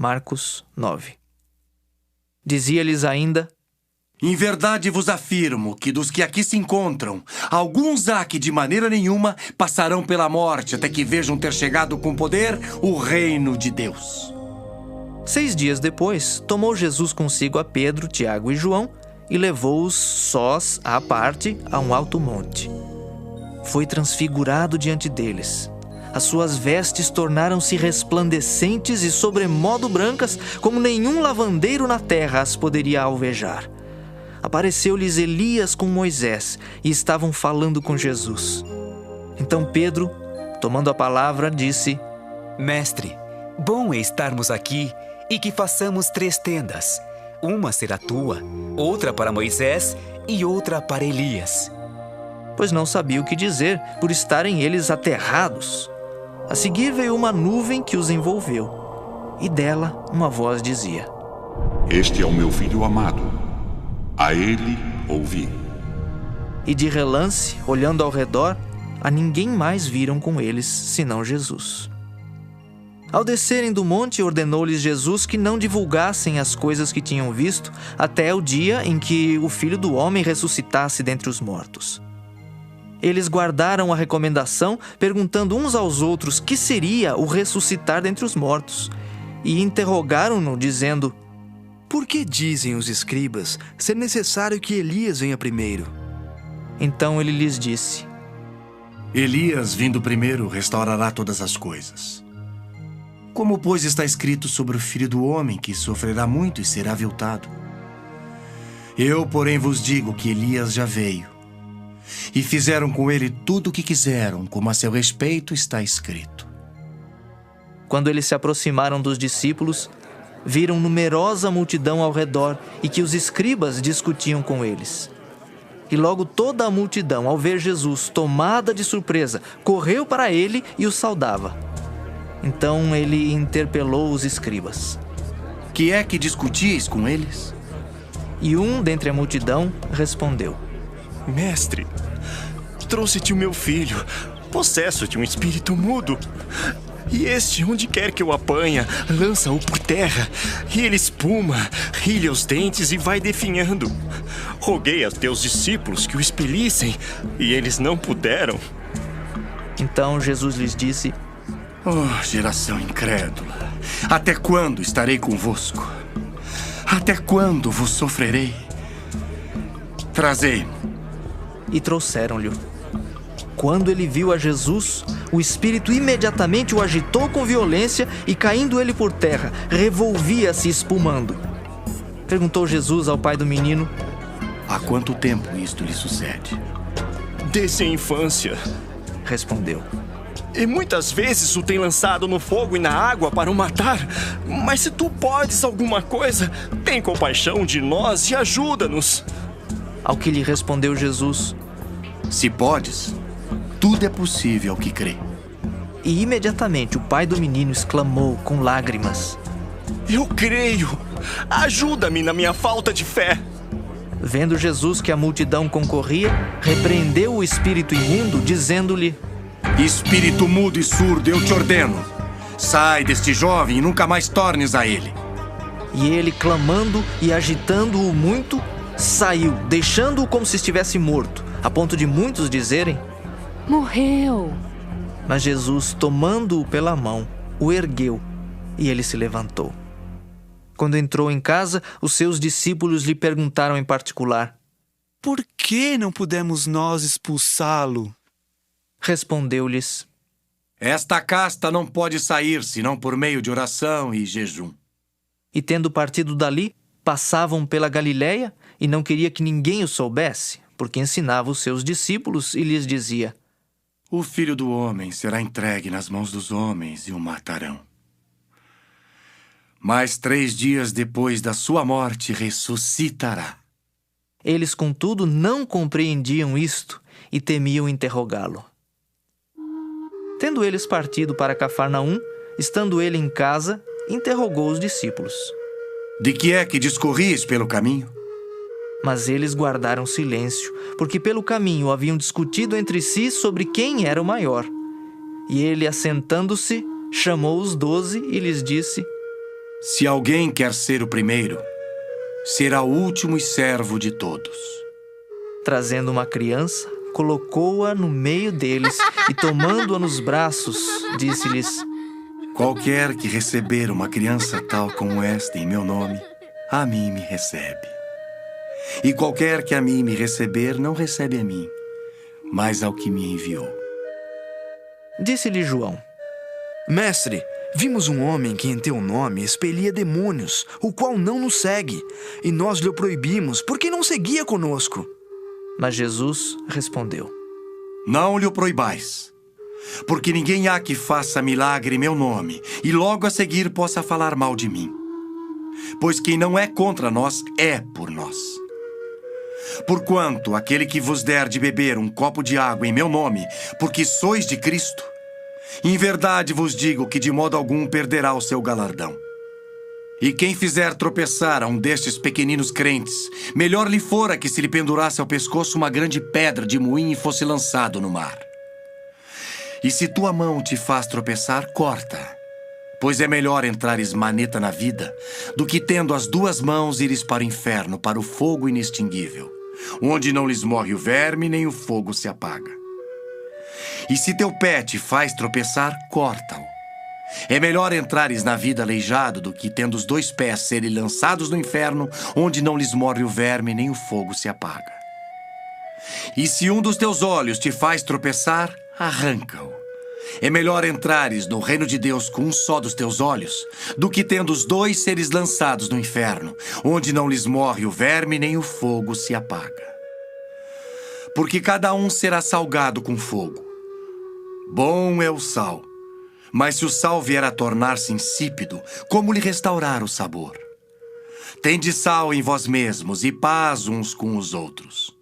Marcos 9. Dizia-lhes ainda: Em verdade vos afirmo que dos que aqui se encontram, alguns há que de maneira nenhuma passarão pela morte até que vejam ter chegado com poder o reino de Deus. 6 dias depois, tomou Jesus consigo a Pedro, Tiago e João e levou-os sós à parte a um alto monte. Foi transfigurado diante deles. As suas vestes tornaram-se resplandecentes e sobremodo brancas, como nenhum lavandeiro na terra as poderia alvejar. Apareceu-lhes Elias com Moisés e estavam falando com Jesus. Então Pedro, tomando a palavra, disse: Mestre, bom é estarmos aqui e que façamos 3 tendas. Uma será tua, outra para Moisés e outra para Elias. Pois não sabia o que dizer, por estarem eles aterrados. A seguir veio uma nuvem que os envolveu, e dela uma voz dizia: Este é o meu filho amado. A ele ouvi. E de relance, olhando ao redor, a ninguém mais viram com eles, senão Jesus. Ao descerem do monte, ordenou-lhes Jesus que não divulgassem as coisas que tinham visto, até o dia em que o Filho do Homem ressuscitasse dentre os mortos. Eles guardaram a recomendação, perguntando uns aos outros que seria o ressuscitar dentre os mortos, e interrogaram-no, dizendo: Por que dizem os escribas ser necessário que Elias venha primeiro? Então ele lhes disse: Elias, vindo primeiro, restaurará todas as coisas. Como, pois, está escrito sobre o Filho do Homem, que sofrerá muito e será aviltado? Eu, porém, vos digo que Elias já veio, e fizeram com ele tudo o que quiseram, como a seu respeito está escrito. Quando eles se aproximaram dos discípulos, viram numerosa multidão ao redor e que os escribas discutiam com eles. E logo toda a multidão, ao ver Jesus, tomada de surpresa, correu para ele e o saudava. Então ele interpelou os escribas: Que é que discutis com eles? E um dentre a multidão respondeu: Mestre, trouxe-te o meu filho, possesso de um espírito mudo. E este, onde quer que o apanha, lança-o por terra, e ele espuma, rilha os dentes e vai definhando. Roguei a teus discípulos que o expelissem, e eles não puderam. Então Jesus lhes disse: Oh, geração incrédula, até quando estarei convosco? Até quando vos sofrerei? Trazei-mo. E trouxeram-lhe. Quando ele viu a Jesus, o espírito imediatamente o agitou com violência e, caindo ele por terra, revolvia-se espumando. Perguntou Jesus ao pai do menino: Há quanto tempo isto lhe sucede? Desde a infância, respondeu. E muitas vezes o tem lançado no fogo e na água para o matar. Mas se tu podes alguma coisa, tem compaixão de nós e ajuda-nos. Ao que lhe respondeu Jesus: Se podes, tudo é possível ao que crê. E imediatamente o pai do menino exclamou com lágrimas: Eu creio, ajuda-me na minha falta de fé. Vendo Jesus que a multidão concorria, repreendeu o espírito imundo, dizendo-lhe: Espírito mudo e surdo, eu te ordeno, sai deste jovem e nunca mais tornes a ele. E ele, clamando e agitando-o muito, saiu, deixando-o como se estivesse morto, a ponto de muitos dizerem: Morreu. Mas Jesus, tomando-o pela mão, o ergueu, e ele se levantou. Quando entrou em casa, os seus discípulos lhe perguntaram em particular: Por que não pudemos nós expulsá-lo? Respondeu-lhes: Esta casta não pode sair, senão por meio de oração e jejum. E tendo partido dali, passavam pela Galiléia, e não queria que ninguém o soubesse, porque ensinava os seus discípulos e lhes dizia: O Filho do Homem será entregue nas mãos dos homens e o matarão. Mas 3 dias depois da sua morte ressuscitará. Eles, contudo, não compreendiam isto e temiam interrogá-lo. Tendo eles partido para Cafarnaum, estando ele em casa, interrogou os discípulos: De que é que discorris pelo caminho? Mas eles guardaram silêncio, porque pelo caminho haviam discutido entre si sobre quem era o maior. E ele, assentando-se, chamou os 12 e lhes disse: Se alguém quer ser o primeiro, será o último e servo de todos. Trazendo uma criança, colocou-a no meio deles e, tomando-a nos braços, disse-lhes: Qualquer que receber uma criança tal como esta em meu nome, a mim me recebe. E qualquer que a mim me receber, não recebe a mim, mas ao que me enviou. Disse-lhe João: Mestre, vimos um homem que em teu nome expelia demônios, o qual não nos segue, e nós lhe o proibimos, porque não seguia conosco. Mas Jesus respondeu: Não lhe o proibais, porque ninguém há que faça milagre em meu nome, e logo a seguir possa falar mal de mim. Pois quem não é contra nós, é por nós. Porquanto aquele que vos der de beber um copo de água em meu nome, porque sois de Cristo, em verdade vos digo que de modo algum perderá o seu galardão. E quem fizer tropeçar a um destes pequeninos crentes, melhor lhe fora que se lhe pendurasse ao pescoço uma grande pedra de moinho e fosse lançado no mar. E se tua mão te faz tropeçar, corta, pois é melhor entrares maneta na vida do que tendo as duas mãos ires para o inferno, para o fogo inextinguível, onde não lhes morre o verme nem o fogo se apaga. E se teu pé te faz tropeçar, corta-o. É melhor entrares na vida aleijado do que tendo os dois pés serem lançados no inferno, onde não lhes morre o verme nem o fogo se apaga. E se um dos teus olhos te faz tropeçar, arranca-o. É melhor entrares no reino de Deus com um só dos teus olhos, do que tendo os dois seres lançados no inferno, onde não lhes morre o verme nem o fogo se apaga. Porque cada um será salgado com fogo. Bom é o sal, mas se o sal vier a tornar-se insípido, como lhe restaurar o sabor? Tende sal em vós mesmos e paz uns com os outros.